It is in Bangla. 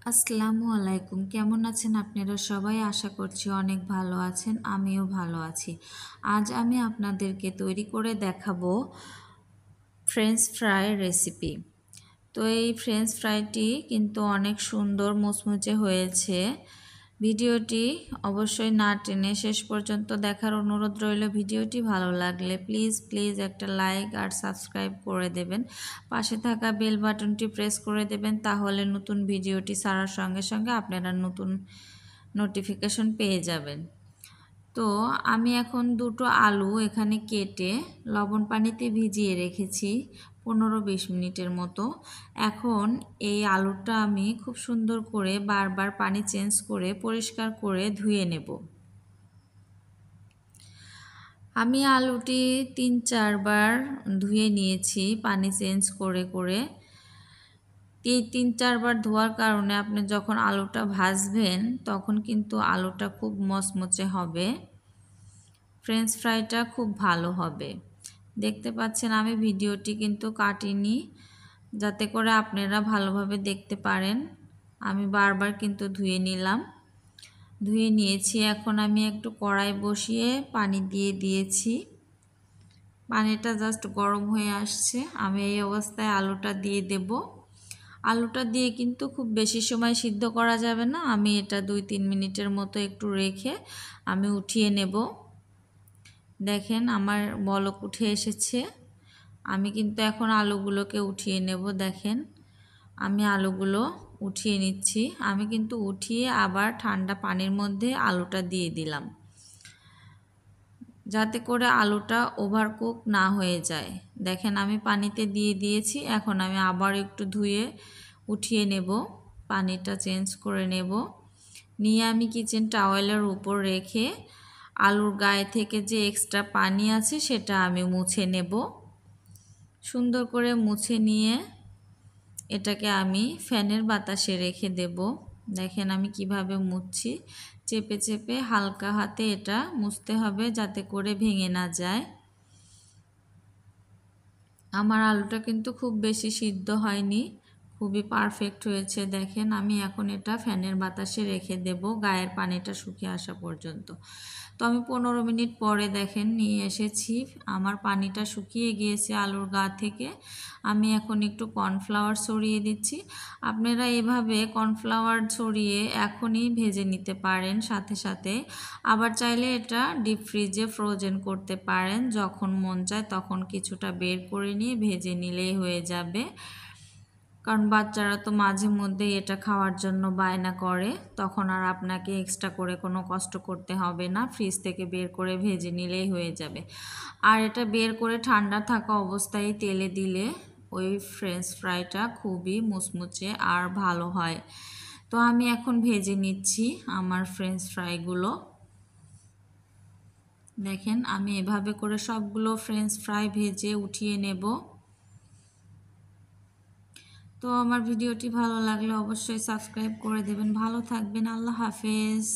আসসালামু আলাইকুম। কেমন আছেন আপনারা সবাই? আশা করছি অনেক ভালো আছেন। আমিও ভালো আছি। আজ আমি আপনাদেরকে তৈরি করে দেখাবো ফ্রেঞ্চ ফ্রাই রেসিপি। তো এই ফ্রেঞ্চ ফ্রাইটি কিন্তু অনেক সুন্দর মুচমুচে হয়েছে। ভিডিওটি অবশ্যই না টেনে শেষ পর্যন্ত দেখার অনুরোধ রইল। ভিডিওটি ভালো লাগলে প্লিজ একটা লাইক আর সাবস্ক্রাইব করে দেবেন। পাশে থাকা বেল বাটনটি প্রেস করে দেবেন, তাহলে নতুন ভিডিওটি ছাড়ার সঙ্গে সঙ্গে আপনারা নতুন নোটিফিকেশন পেয়ে যাবেন। তো আমি এখন দুটো আলু এখানে কেটে লবণ পানিতে ভিজিয়ে রেখেছি 15-20 মিনিটের মতো। এখন এই আলুটা আমি খুব সুন্দর করে বারবার পানি চেঞ্জ করে পরিষ্কার করে ধুয়ে নেব। আমি আলুটি 3-4 বার ধুয়ে নিয়েছি পানি চেঞ্জ করে করে। 3-4 বার ধোয়ার কারণে আপনি যখন আলুটা ভাজবেন তখন কিন্তু আলুটা খুব মচমচে হবে, ফ্রেঞ্চ ফ্রাইটা খুব ভালো হবে। দেখতে পাচ্ছেন আমি ভিডিওটি কিন্তু কাটিনি, যাতে করে আপনারা ভালোভাবে দেখতে পারেন। আমি বারবার কিন্তু ধুয়ে নিয়েছি। এখন আমি একটু কড়াই বসিয়ে পানি দিয়ে দিয়েছি। পানিটা জাস্ট গরম হয়ে আসছে। আমি এই অবস্থায় আলুটা দিয়ে দেব। আলুটা দিয়ে কিন্তু খুব বেশি সময় সিদ্ধ করা যাবে না। আমি এটা 2-3 মিনিটের মতো একটু রেখে আমি উঠিয়ে নেব। দেখেন আমার বলক উঠে এসেছে। আমি কিন্তু এখন আলুগুলোকে উঠিয়ে নেব। দেখেন আমি আলুগুলো উঠিয়ে নিচ্ছি। আমি কিন্তু উঠিয়ে আবার ঠান্ডা পানির মধ্যে আলুটা দিয়ে দিলাম, যাতে করে আলুটা ওভারকুক না হয়ে যায়। দেখেন আমি পানিতে দিয়ে দিয়েছি। এখন আমি আবার একটু ধুয়ে উঠিয়ে নেব, পানিটা চেঞ্জ করে নেব। নিয়ে আমি কিচেন টাওয়েলের উপর রেখে আলুর গায়ে থেকে যে এক্সট্রা পানি আছে সেটা আমি মুছে নেব। সুন্দর করে মুছে নিয়ে এটাকে আমি ফ্যানের বাতাসে রেখে দেব। দেখেন আমি কিভাবে মুছছি, চেপে চেপে হালকা হাতে এটা মুছতে হবে যাতে করে ভেঙে না যায়। আমার আলুটা কিন্তু খুব বেশি সিদ্ধ হয়নি, খুবই পারফেক্ট হয়েছে। দেখেন আমি এখন এটা ফ্যানের বাতাসে রেখে দেব গায়ের পানিটা শুকিয়ে আসা পর্যন্ত। তো আমি 15 মিনিট পরে দেখেন নিয়ে এসেছি, আমার পানিটা শুকিয়ে গিয়েছে আলুর গা থেকে। আমি এখন একটু কর্নফ্লাওয়ার ছড়িয়ে দিচ্ছি। আপনারা এভাবে কর্নফ্লাওয়ার ছড়িয়ে এখনই ভেজে নিতে পারেন সাথে সাথে। আবার চাইলে এটা ডিপ ফ্রিজে ফ্রোজেন করতে পারেন, যখন মন চায় তখন কিছুটা বের করে নিয়ে ভেজে নিলেই হয়ে যাবে। কারণ বাচ্চারা তো মাঝে মধ্যে এটা খাওয়ার জন্য বায়না করে, তখন আর আপনাকে এক্সট্রা করে কোনো কষ্ট করতে হবে না। ফ্রিজ থেকে বের করে ভেজে নিলেই হয়ে যাবে। আর এটা বের করে ঠান্ডা থাকা অবস্থায় তেলে দিলে ওই ফ্রেঞ্চ ফ্রাইটা খুবই মুচমুচে আর ভালো হয়। তো আমি এখন ভেজে নিচ্ছি আমার ফ্রেঞ্চ ফ্রাইগুলো। দেখেন আমি এভাবে করে সবগুলো ফ্রেঞ্চ ফ্রাই ভেজে উঠিয়ে নেব। তো আমার ভিডিওটি ভালো লাগলে অবশ্যই সাবস্ক্রাইব করে দেবেন। ভালো থাকবেন। আল্লাহ হাফেজ।